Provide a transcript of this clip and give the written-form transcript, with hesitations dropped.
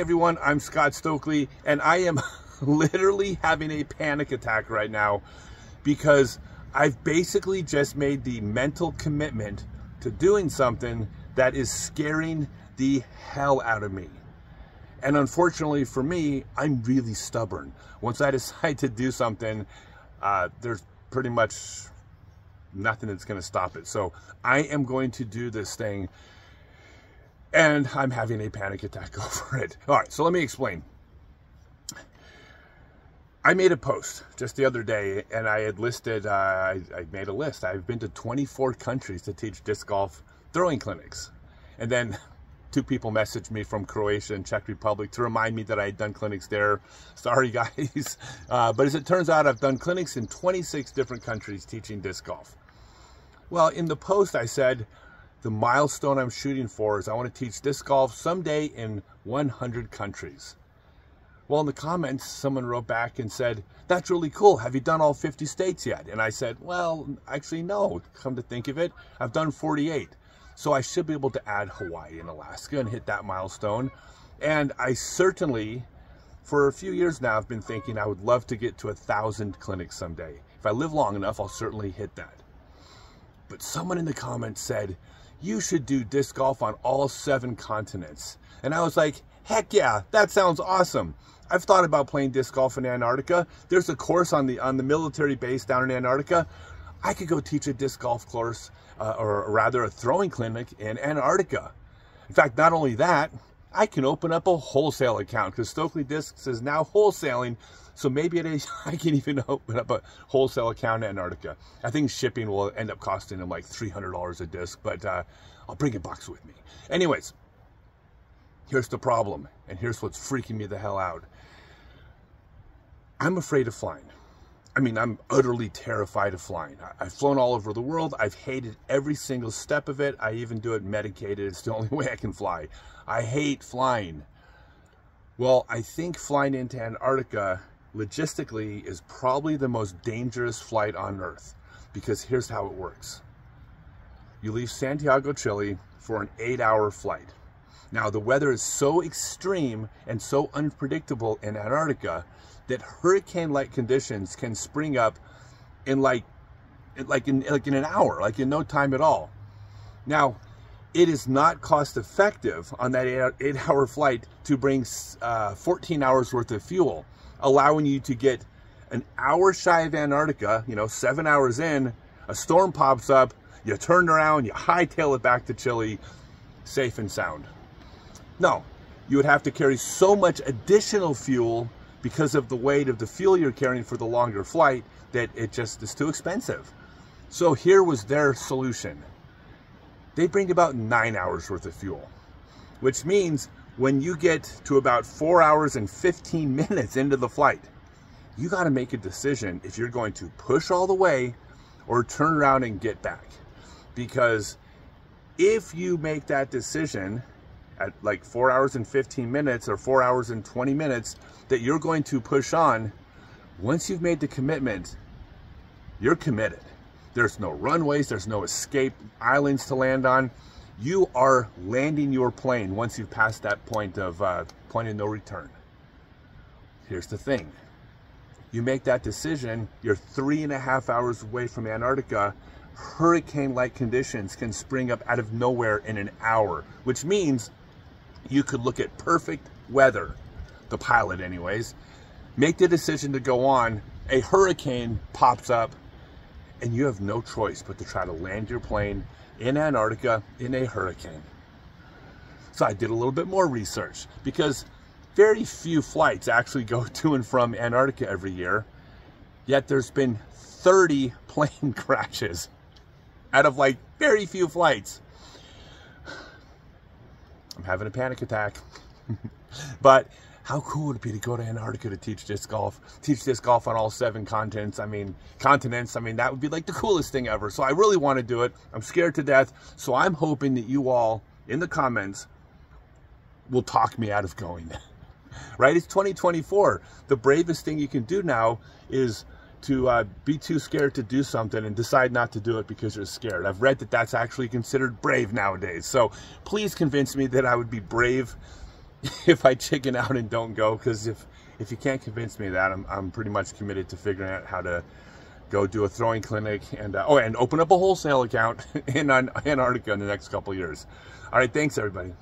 everyone, I'm Stokely, and I am literally having a panic attack right now because I've basically just made the mental commitment to doing something that is scaring the hell out of me. And unfortunately for me, I'm really stubborn. Once I decide to do something, there's pretty much nothing that's going to stop it. So I am going to do this thing, and I'm having a panic attack over it. All right, so let me explain. I made a post just the other day, and I had listed, I made a list. I've been to 24 countries to teach disc golf throwing clinics. And then 2 people messaged me from Croatia and Czech Republic to remind me that I had done clinics there. Sorry, guys. But as it turns out, I've done clinics in 26 different countries teaching disc golf. Well, in the post, I said, the milestone I'm shooting for is I want to teach disc golf someday in 100 countries. Well, in the comments, someone wrote back and said, that's really cool. Have you done all 50 states yet? And I said, well, actually, no. Come to think of it, I've done 48. So I should be able to add Hawaii and Alaska and hit that milestone. And I certainly, for a few years now, I've been thinking I would love to get to 1,000 clinics someday. If I live long enough, I'll certainly hit that. But someone in the comments said, you should do disc golf on all 7 continents. And I was like, heck yeah, that sounds awesome. I've thought about playing disc golf in Antarctica. There's a course on the military base down in Antarctica. I could go teach a disc golf course, or rather a throwing clinic in Antarctica. In fact, not only that, I can open up a wholesale account because Stokely Discs is now wholesaling. So maybe I can even open up a wholesale account in Antarctica. I think shipping will end up costing them like $300 a disc, but I'll bring a box with me. Anyways, here's the problem, and here's what's freaking me the hell out. I'm afraid of flying. I mean, I'm utterly terrified of flying. I've flown all over the world. I've hated every single step of it. I even do it medicated. It's the only way I can fly. I hate flying. Well, I think flying into Antarctica logistically is probably the most dangerous flight on Earth, because here's how it works. You leave Santiago, Chile for an 8-hour flight. Now, the weather is so extreme and so unpredictable in Antarctica that hurricane-like conditions can spring up in like in an hour, like in no time at all. Now, it is not cost-effective on that 8-hour flight to bring 14 hours worth of fuel, allowing you to get an hour shy of Antarctica, 7 hours in, a storm pops up, you turn around, you hightail it back to Chile, safe and sound. No, you would have to carry so much additional fuel because of the weight of the fuel you're carrying for the longer flight that it just is too expensive. So here was their solution. They bring about 9 hours worth of fuel, which means when you get to about 4 hours and 15 minutes into the flight, you got to make a decision if you're going to push all the way or turn around and get back. Because if you make that decision at like 4 hours and 15 minutes or 4 hours and 20 minutes that you're going to push on, once you've made the commitment, you're committed. There's no runways, there's no escape islands to land on. You are landing your plane once you've passed that point of no return. Here's the thing. You make that decision, you're 3.5 hours away from Antarctica. Hurricane-like conditions can spring up out of nowhere in an hour, which means you could look at perfect weather, the pilot anyways, make the decision to go on, a hurricane pops up, and you have no choice but to try to land your plane in Antarctica in a hurricane. So I did a little bit more research, because very few flights actually go to and from Antarctica every year, yet there's been 30 plane crashes out of like very few flights. I'm having a panic attack. But how cool would it be to go to Antarctica to teach disc golf on all 7 continents? I mean, that would be like the coolest thing ever. So I really want to do it. I'm scared to death. So I'm hoping that you all in the comments will talk me out of going. Right? It's 2024. The bravest thing you can do now is to be too scared to do something and decide not to do it because you're scared. I've read that that's actually considered brave nowadays. So please convince me that I would be brave if I chicken out and don't go, because if you can't convince me of that, I'm pretty much committed to figuring out how to go do a throwing clinic and and open up a wholesale account in Antarctica in the next couple of years. All right, thanks everybody.